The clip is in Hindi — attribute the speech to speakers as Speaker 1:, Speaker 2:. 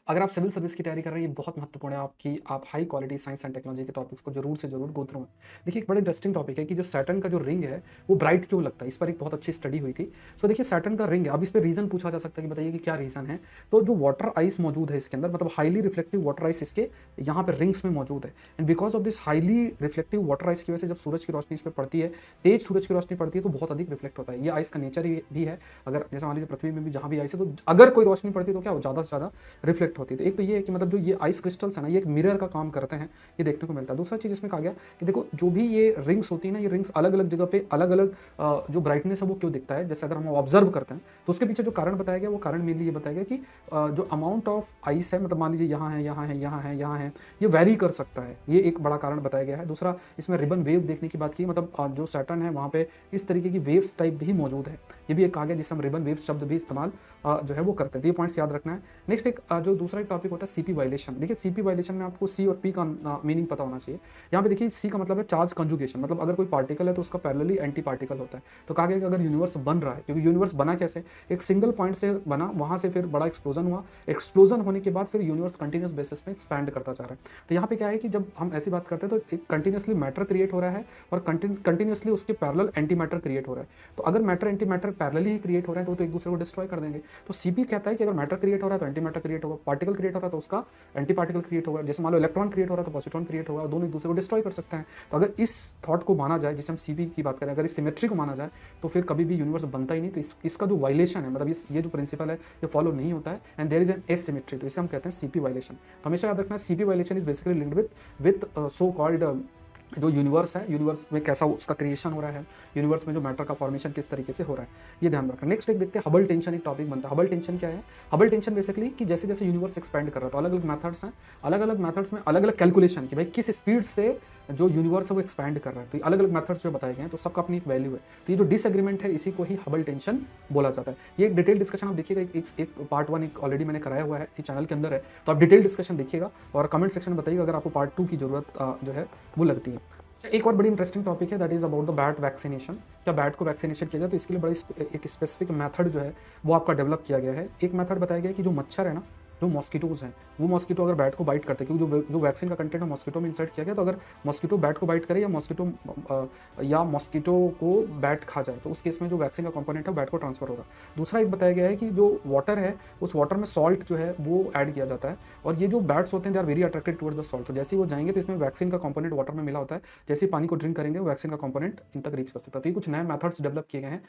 Speaker 1: अगर आप सिविल सर्विस की तैयारी कर रहे हैं, ये बहुत महत्वपूर्ण है आपकी आप high quality science and technology के टॉपिक्स को ज़रूर से ज़रूर गो थ्रू में। देखिए, एक बड़ा इंटरेस्टिंग टॉपिक है कि जो सैटर्न का जो रिंग है, वो ब्राइट क्यों लगता है? इस पर एक बहुत अच्छी स्टडी हुई थी। सो देखिए, सैटर्न का रिंग है, अब इस पे रीज़न पूछा जा सकता है कि बताइए कि क्या रीज़न है? तो जो वाटर आइस मौजूद है इसके अंदर, मतलब हाईली रिफ्लेक्टिव वाटर आइस इसके यहाँ पे रिंग्स में मौजूद है। And because of this highly reflective water ice की वजह से जब सूरज की रोशनी इस पे पड़ती है, तेज सूरज की रोशनी पड़ती है, तो बहुत अधिक रिफ्लेक्ट होता है। ये आइस का नेचर ही भी है। अगर जैसे मान लीजिए पृथ्वी में भी जहाँ भी आइस है, तो अगर कोई रोशनी पड़ती है, तो क्या हो ज़्यादा से ज़्यादा रिफ्लेक्ट होती है। तो एक तो ये है कि मतलब जो ये आइस क्रिस्टल्स है ना, ये एक मिरर का काम करते हैं, ये देखने को मिलता है। दूसरा चीज़ इसमें कहा गया कि देखो, जो भी ये रिंग्स होती है ना, ये रिंग्स अलग-अलग जगह पे अलग-अलग जो ब्राइटनेस है वो क्यों दिखता है, जैसे अगर हम ऑब्जर्व करते हैं, तो उसके पीछे जो कारण बताया गया, वो कारण मेनली ये बताया गया कि जो अमाउंट ऑफ आइस है, मतलब मान लीजिए यहाँ है, यहाँ है, यहाँ है, यहाँ है, ये वैरी कर सकता है। ये एक बड़ा कारण बताया गया है। दूसरा, इसमें रिबन वेव देखने की बात की, मतलब जो सैटर्न है वहाँ पे इस तरीके की वेव्स टाइप भी मौजूद है। ये भी एक कहा गया जिससे हम रिबन वेव्स शब्द भी इस्तेमाल जो है वो करते हैं। तो ये पॉइंट्स याद रखना है। नेक्स्ट एक जो दूसरा एक टॉपिक होता है सीपी वायलेशन। देखिए, सीपी वायलेशन में आपको सी और पी का मीनिंग पता होना चाहिए। यहाँ पे देखिए, सी का मतलब है चार्ज कंजुगेशन, मतलब अगर कोई पार्टिकल है तो उसका पैरेलली एंटी पार्टिकल होता है। तो कहा गया कि अगर यूनिवर्स बन रहा है, क्योंकि यूनिवर्स बना कैसे, एक सिंगल पॉइंट से बना, वहां से फिर बड़ा एक्सप्लोजन हुआ, एक्सप्लोजन होने के बाद फिर यूनिवर्स कंटिन्यूस बेसिस में एक्सपैंड करता जा रहा है। तो यहाँ पे क्या है कि जब हम ऐसी बात करते हैं तो एक कंटिन्यूसली मैटर क्रिएट हो रहा है और कंटिन्यूसली उसके पैरेलल एंटी मैटर क्रिएट हो रहा है। तो अगर मैटर एंटी मैटर पैरेलली ही क्रिएट हो रहे हैं तो एक दूसरे को डिस्ट्रॉय कर देंगे। तो सीपी कहता है कि अगर मैटर क्रिएट हो रहा है तो एंटी मैटर क्रिएट होगा, पार्टिकल क्रिएट हो रहा है तो उसका एंटी पार्टिकल क्रिएट होगा। जैसे मान लो इलेक्ट्रॉन क्रिएट हो रहा है तो पॉजिट्रॉन क्रिएट होगा, और दोनों एक दूसरे को डिस्ट्रॉय कर सकते हैं। तो अगर इस थॉट को माना जाए, जिसे हम सीपी की बात करें, अगर इस सिमेट्री को माना जाए, तो फिर कभी भी यूनिवर्स बनता ही नहीं। तो इसका जो वायलेशन है, मतलब ये जो प्रिंसिपल है, ये फॉलो नहीं होता है, and there is an asymmetry. तो इसे हम कहते हैं सीपी वायलेशन। तो हमेशा याद रखना, CP violation is basically linked with so called जो यूनिवर्स है, यूनिवर्स में कैसा उसका क्रिएशन हो रहा है, यूनिवर्स में जो मैटर का फॉर्मेशन किस तरीके से हो रहा है, ये ध्यान रखना। नेक्स्ट एक देखते हैं, हबल टेंशन एक टॉपिक बनता है। हबल टेंशन क्या है? हबल टेंशन बेसिकली कि जैसे जैसे यूनिवर्स एक्सपैंड कर रहा है, तो अलग अलग मैथड्स हैं, अलग अलग मैथड्स में अलग अलग कैलकुलेशन कि भाई किस स्पीड से जो यूनिवर्स है वो एक्सपैंड कर रहा है। तो अलग अलग मैथड्स जो बताए गए हैं, तो सबका अपनी एक वैल्यू है। तो ये जो डिसएग्रीमेंट है, इसी को ही हबल टेंशन बोला जाता है। ये एक डिटेल डिस्कशन आप देखिएगा, एक पार्ट 1 एक ऑलरेडी मैंने कराया हुआ है, इसी चैनल के अंदर है। तो आप डिटेल डिस्कशन देखिएगा और कमेंट सेक्शन में बताइएगा अगर आपको पार्ट 2 की जरूरत जो है वो लगती है। अच्छा, एक और बड़ी इंटरेस्टिंग टॉपिक है, that is about the bat vaccination. क्या बैट को वैक्सीनेशन किया जाए? तो इसके लिए बड़ी एक स्पेसिफिक मेथड जो है वो आपका डेवलप किया गया है। एक मेथड बताया गया है कि जो मच्छर है ना, जो मॉस्किटोज हैं, वो मॉस्किटो अगर बैट को बाइट करते हैं, क्योंकि जो वैक्सीन का कंटेंट है मॉस्किटो में इंसर्ट किया गया, तो अगर मॉस्किटो बैट को बाइट करे या मॉस्किटो को बैट खा जाए, तो उस केस में जो वैक्सीन का कंपोनेंट है बैट को ट्रांसफर होगा। दूसरा एक बताया गया है कि जो वाटर है, उस वाटर में सॉल्ट जो है वो ऐड किया जाता है, और ये जो बैट्स होते हैं they are very attracted towards the salt. तो जैसे ही वो जाएंगे तो इसमें वैक्सीन का कंपोनेंट वाटर में मिला होता है, जैसे ही पानी को ड्रिंक करेंगे, वो वैक्सीन का कंपोनेंट इन तक रीच कर सकता है। तो ये कुछ नए मेथड्स डेवलप किए गए हैं